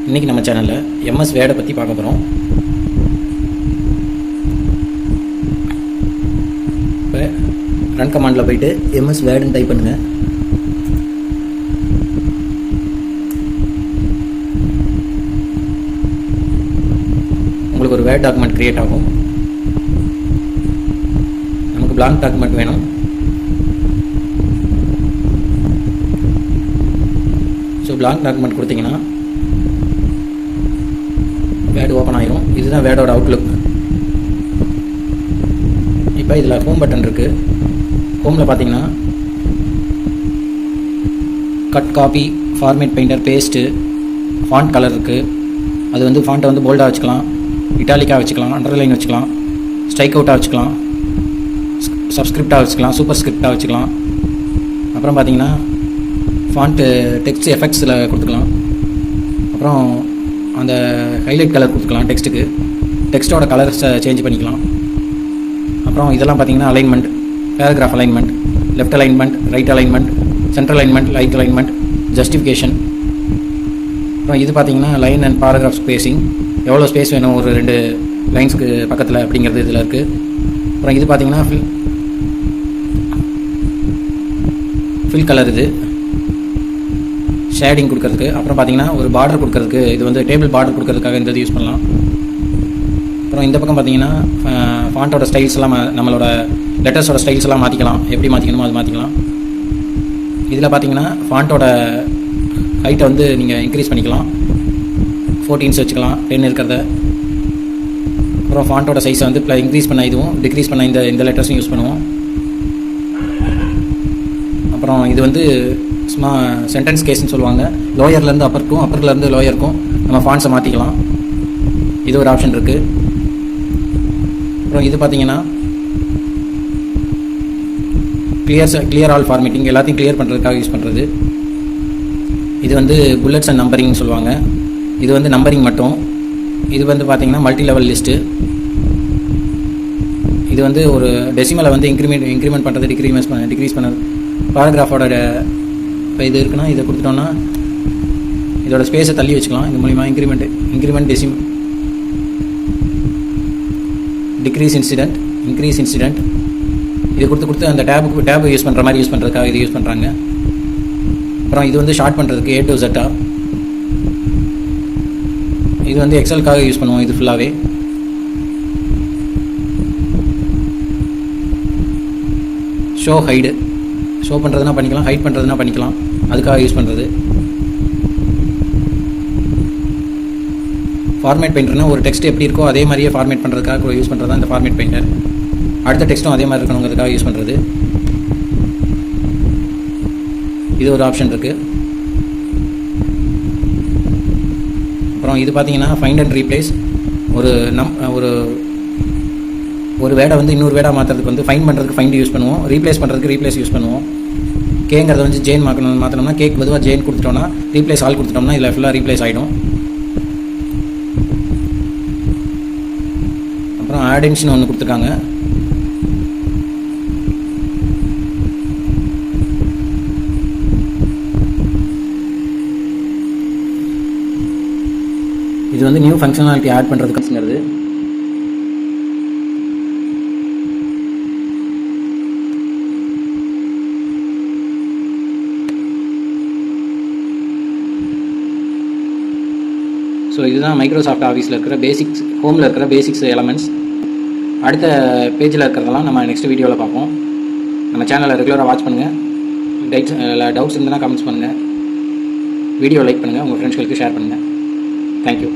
இன்றைக்கி நம்ம சேனலில் எம்எஸ் வேர்டை பற்றி பார்க்க போகிறோம். இப்போ ரன் கமாண்டில் போயிட்டு எம்எஸ் வேர்டுன்னு டைப் பண்ணுங்கள். உங்களுக்கு ஒரு வேர்ட் டாக்குமெண்ட் க்ரியேட் ஆகும். நமக்கு blank டாக்குமெண்ட் வேணும். ஸோ blank டாக்குமெண்ட் கொடுத்தீங்கன்னா வேர்டு ஓப்பன் ஆகிரும். இதுதான் வேர்டோட அவுட்லுக். இப்போ இதில் ஹோம் பட்டன் இருக்குது. ஹோமில் பார்த்தீங்கன்னா cut, copy, format, painter, paste, font colour இருக்குது. அது வந்து ஃபாண்ட்டை வந்து போல்டாக வச்சுக்கலாம், இட்டாலிக்காக வச்சுக்கலாம், அண்டர்லைன் வச்சுக்கலாம், ஸ்ட்ரைக் அவுட்டாக வச்சுக்கலாம், சப்ஸ்கிரிப்டாக வச்சுக்கலாம், சூப்பர் ஸ்கிரிப்டாக வச்சுக்கலாம். அப்புறம் பார்த்தீங்கன்னா ஃபாண்ட்டு டெக்ஸ்ட் எஃபெக்ட்ஸில் கொடுத்துக்கலாம். அப்புறம் அந்த ஹைலைட் கலர் கொடுத்துக்கலாம். டெக்ஸ்ட்டோட கலர்ஸை சேஞ்ச் பண்ணிக்கலாம். அப்புறம் இதெல்லாம் பார்த்தீங்கன்னா alignment, paragraph alignment, left alignment, right alignment, central alignment, right alignment, justification. அப்புறம் இது பார்த்தீங்கன்னா லைன் அண்ட் பாராகிராஃப் ஸ்பேஸிங், எவ்வளோ ஸ்பேஸ் வேணும் ஒரு 2 லைன்ஸ்க்கு பக்கத்தில் அப்படிங்கிறது இதில் இருக்குது. அப்புறம் இது பார்த்தீங்கன்னா ஃபில் கலர், இது ஷேடிங் கொடுக்கறதுக்கு. அப்புறம் பார்த்தீங்கன்னா ஒரு பார்டர் கொடுக்கறதுக்கு, இது வந்து டேபிள் பார்டர் கொடுக்கறதுக்காக இந்த இது யூஸ் பண்ணலாம். அப்புறம் இந்த பக்கம் பார்த்தீங்கன்னா ஃபாண்ட்டோட ஸ்டைல்ஸ் எல்லாம் நம்மளோட லெட்டர்ஸோட ஸ்டைல்ஸ் எல்லாம் மாற்றிக்கலாம். எப்படி மாற்றிக்கணுமோ அது மாற்றிக்கலாம். இதில் பார்த்தீங்கன்னா ஃபாண்ட்டோட ஹைட்டை வந்து நீங்கள் இன்க்ரீஸ் பண்ணிக்கலாம். 14 வச்சுக்கலாம், 10 இருக்கிறத. அப்புறம் ஃபாண்ட்டோட சைஸை வந்து இன்க்ரீஸ் பண்ண இதுவும் டிக்ரீஸ் பண்ண இந்த லெட்டர்ஸும் யூஸ் பண்ணுவோம். அப்புறம் இது வந்து சென்டென்ஸ் கேஸ்ன்னு சொல்லுவாங்க. லோயர்லேருந்து அப்பருக்கும், அப்பர்லேருந்து லோயருக்கும் நம்ம ஃபாண்ட்ஸை மாற்றிக்கலாம். இது ஒரு ஆப்ஷன் இருக்குது. அப்புறம் இது பார்த்தீங்கன்னா கிளியர் ஆல் ஃபார்மேட்டிங், எல்லாத்தையும் கிளியர் பண்ணுறதுக்காக யூஸ் பண்ணுறது. இது வந்து புல்லட்ஸ் அண்ட் நம்பரிங்னு சொல்லுவாங்க. இது வந்து நம்பரிங் மட்டும். இது வந்து பார்த்தீங்கன்னா மல்டி லெவல் லிஸ்ட்டு. இது வந்து ஒரு டெசிமலை வந்து இன்க்ரிமெண்ட் பண்ணுறது, டிக்ரீஸ் பண்ணுறது. பாராகிராஃபோட இப்போ இது இருக்குன்னா இதை கொடுத்துட்டோன்னா இதோட ஸ்பேஸை தள்ளி வச்சுக்கலாம். இது மூலிமா இன்க்ரிமெண்ட் டெசிம், டிக்ரீஸ் இன்சிடென்ட், இன்க்ரீஸ் இன்சிடென்ட். இது கொடுத்து அந்த டேபு யூஸ் பண்ணுற மாதிரி யூஸ் பண்ணுறதுக்காக இது யூஸ் பண்ணுறாங்க. அப்புறம் இது வந்து ஷார்ட் பண்ணுறதுக்கு A to Z. இது வந்து எக்ஸலுக்காக யூஸ் பண்ணுவோம். இது ஃபுல்லாகவே ஷோ ஹைடு, ஷோ பண்ணுறதுனா பண்ணிக்கலாம், ஹைட் பண்ணுறதுனா பண்ணிக்கலாம், அதுக்காக யூஸ் பண்ணுறது. ஃபார்மேட் பெயிண்டர்னால் ஒரு டெக்ஸ்ட் எப்படி இருக்கோ அதே மாதிரியே ஃபார்மேட் பண்ணுறதுக்காக யூஸ் பண்ணுறது தான் இந்த ஃபார்மேட் பெயிண்டர். அடுத்த டெக்ஸ்ட்டும் அதே மாதிரி இருக்கணுங்கிறதுக்காக யூஸ் பண்ணுறது. இது ஒரு ஆப்ஷன் இருக்குது. அப்புறம் இது பார்த்தீங்கன்னா ஃபைண்ட் அண்ட் ரீப்ளேஸ். ஒரு வேர்டை வந்து இன்னொரு வேர்டாக மாற்றுறதுக்கு வந்து ஃபைண்ட் பண்ணுறதுக்கு ஃபைண்ட் யூஸ் பண்ணுவோம், ரீப்ளேஸ் பண்ணுறதுக்கு ரீப்ளேஸ் யூஸ் பண்ணுவோம். கேங்கிறத வந்து ஜேன் மாற்றணும்னா கேக்கு பொதுவாக ஜேன் கொடுத்துட்டோம்னா, ரீப்ளேஸ் ஆல் கொடுத்துட்டோம்னா இதில் ஃபுல்லாக ரீப்ளேஸ் ஆகிடும். அப்புறம் ஆடின்ஸ்னு ஒன்று கொடுத்துருக்காங்க. இது வந்து நியூ ஃபங்க்ஷனாலிட்டி ஆட் பண்ணுறதுக்குங்கிறது. ஸோ இதுதான் மைக்ரோசாஃப்ட் ஆஃபீஸில் இருக்கிற பேசிக்ஸ், ஹோமில் இருக்கிற பேசிக்ஸ் எலமெண்ட்ஸ். அடுத்த பேஜில் இருக்கிறதெல்லாம் நம்ம நெக்ஸ்ட் வீடியோவில் பார்ப்போம். நம்ம சேனலை ரெகுலராக வாட்ச் பண்ணுங்கள். டவுட்ஸ் இருந்ததுன்னா கமெண்ட்ஸ் பண்ணுங்கள். வீடியோ லைக் பண்ணுங்கள், உங்கள் ஃப்ரெண்ட்ஸ்களுக்கு ஷேர் பண்ணுங்கள். தேங்க்யூ.